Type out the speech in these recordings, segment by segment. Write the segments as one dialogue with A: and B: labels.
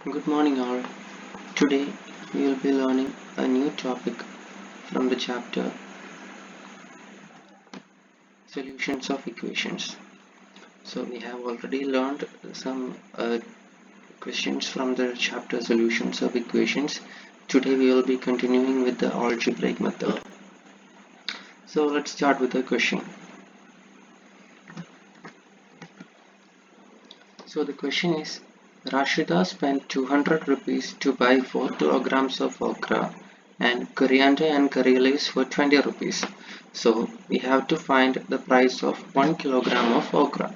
A: Good morning, all. Today we will be learning a new topic from the chapter Solutions of Equations. So, we have already learned some questions from the chapter Solutions of Equations. Today we will be continuing with the algebraic method. So, let's start with the question. So, the question is Rashida spent 200 rupees to buy 4 kilograms of okra and coriander and curry leaves for 20 rupees. So we have to find the price of 1 kilogram of okra.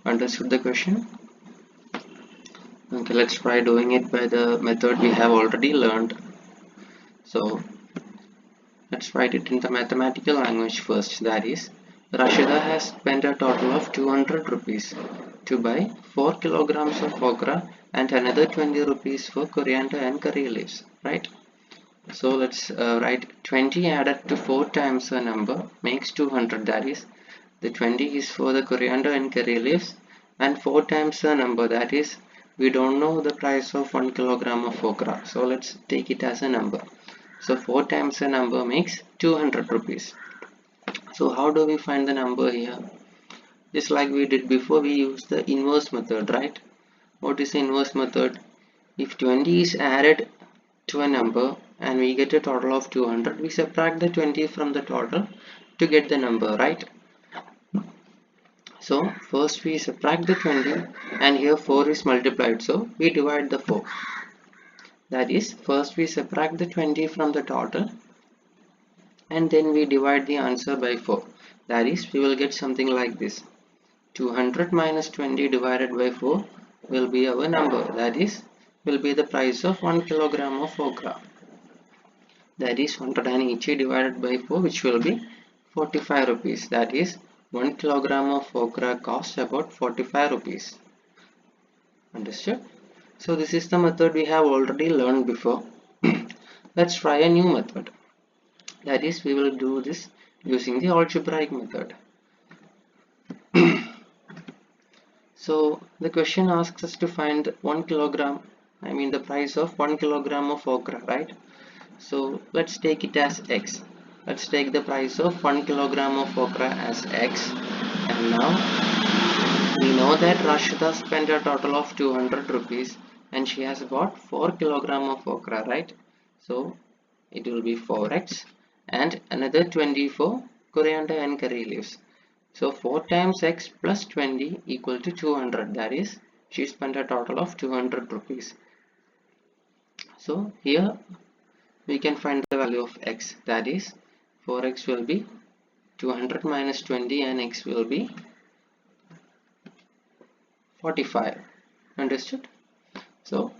A: Understood the question? Okay, let's try doing it by the method we have already learned. So let's write it in the mathematical language first. That is, Rashida has spent a total of 200 rupees to buy 4 kilograms of okra and another 20 rupees for coriander and curry leaves, right? So let's write 20 added to 4 times a number makes 200. That is, the 20 is for the coriander and curry leaves, and 4 times a number, that is, we don't know the price of 1 kilogram of okra. So let's take it as a number. So 4 times a number makes 200 rupees. So how do we find the number here? Just like we did before, we use the inverse method, right? What is the inverse method? If 20 is added to a number and we get a total of 200, we subtract the 20 from the total to get the number, right? So first we subtract the 20 and here 4 is multiplied, so we divide the 4. That is, first we subtract the 20 from the total and then we divide the answer by 4. That is, we will get something like this. 200 minus 20 divided by 4 will be our number. That is, will be the price of 1 kilogram of okra. That is 180 divided by 4, which will be 45 rupees. That is, 1 kilogram of okra costs about 45 rupees. Understood? So this is the method we have already learned before. Let's try a new method. That is, we will do this using the algebraic method. So the question asks us to find 1 kilogram, the price of 1 kilogram of okra, right? So let's take it as x. Let's take the price of 1 kilogram of okra as x. And now we know that Rashida spent a total of 200 rupees and she has bought 4 kilogram of okra, right? So it will be 4x and another 20 for coriander and curry leaves. So 4 times x plus 20 equal to 200. That is, she spent a total of 200 rupees. So here we can find the value of x. That is, 4x will be 200 minus 20 and x will be 45. Understood? So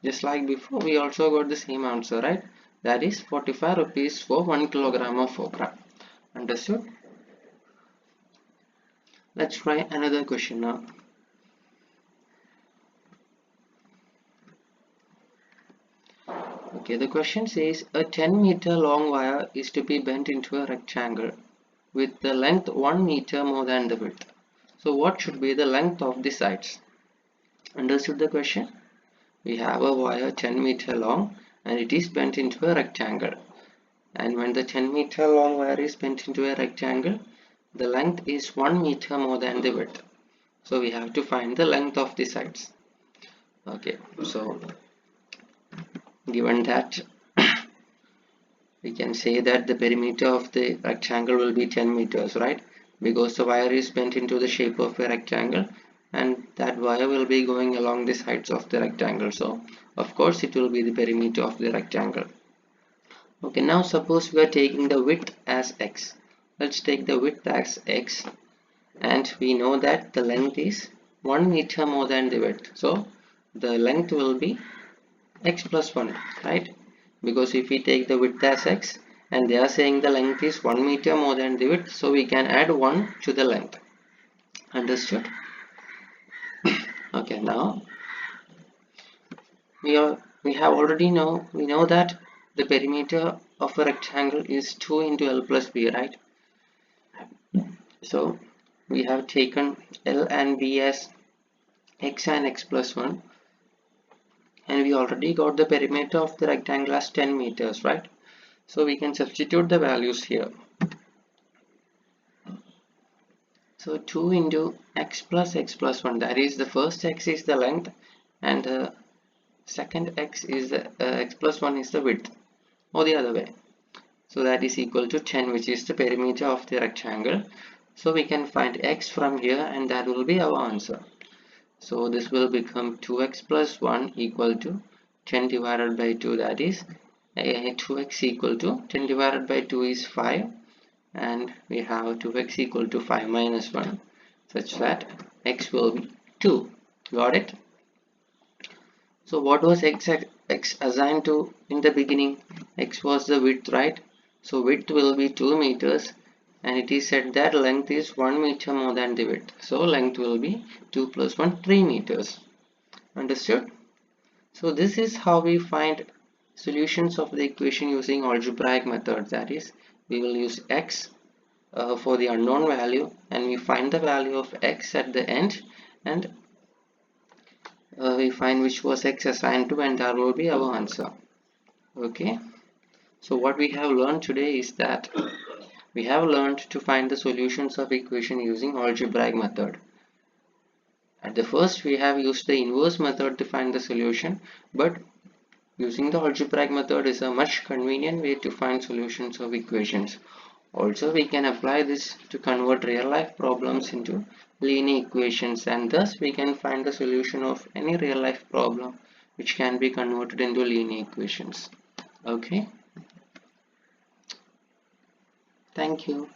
A: just like before, we also got the same answer, right? That is 45 rupees for 1 kilogram of okra. Understood? Let's try another question now. Okay, the question says a 10-meter long wire is to be bent into a rectangle with the length 1 meter more than the width. So what should be the length of the sides? Understood the question? We have a wire 10-meter long and it is bent into a rectangle. And when the 10-meter long wire is bent into a rectangle, the length is 1 meter more than the width. So we have to find the length of the sides. Okay, so given that we can say that the perimeter of the rectangle will be 10 meters, right? Because the wire is bent into the shape of a rectangle and that wire will be going along the sides of the rectangle. So of course it will be the perimeter of the rectangle. Okay, now suppose we are taking the width as x. Let's take the width as x and we know that the length is 1 meter more than the width. So the length will be x plus 1, right? Because if we take the width as x and they are saying the length is 1 meter more than the width, so we can add 1 to the length. Understood? Okay, now we know that the perimeter of a rectangle is 2 into L plus B, right? So we have taken L and B as x and x plus 1 and we already got the perimeter of the rectangle as 10 meters, right? So we can substitute the values here. So 2 into x plus 1, that is the first x is the length and the second x is the x plus 1 is the width, or the other way. So that is equal to 10, which is the perimeter of the rectangle. So we can find x from here and that will be our answer. So this will become 2x plus 1 equal to 10 divided by 2, that is 2x equal to 10 divided by 2 is 5, and we have 2x equal to 5 minus 1, such that x will be 2. Got it? So what was x assigned to in the beginning? X was the width, right? So width will be 2 meters, and it is said that length is 1 meter more than the width. So length will be 2 plus 1, 3 meters. Understood? So this is how we find solutions of the equation using algebraic method. That is, we will use x for the unknown value, and we find the value of x at the end, and we find which was x assigned to, and that will be our answer. Okay, so what we have learned today is that we have learned to find the solutions of equation using algebraic method. At the first we have used the inverse method to find the solution, but using the algebraic method is a much convenient way to find solutions of equations. Also, we can apply this to convert real life problems into linear equations, and thus we can find the solution of any real life problem which can be converted into linear equations. Okay, thank you.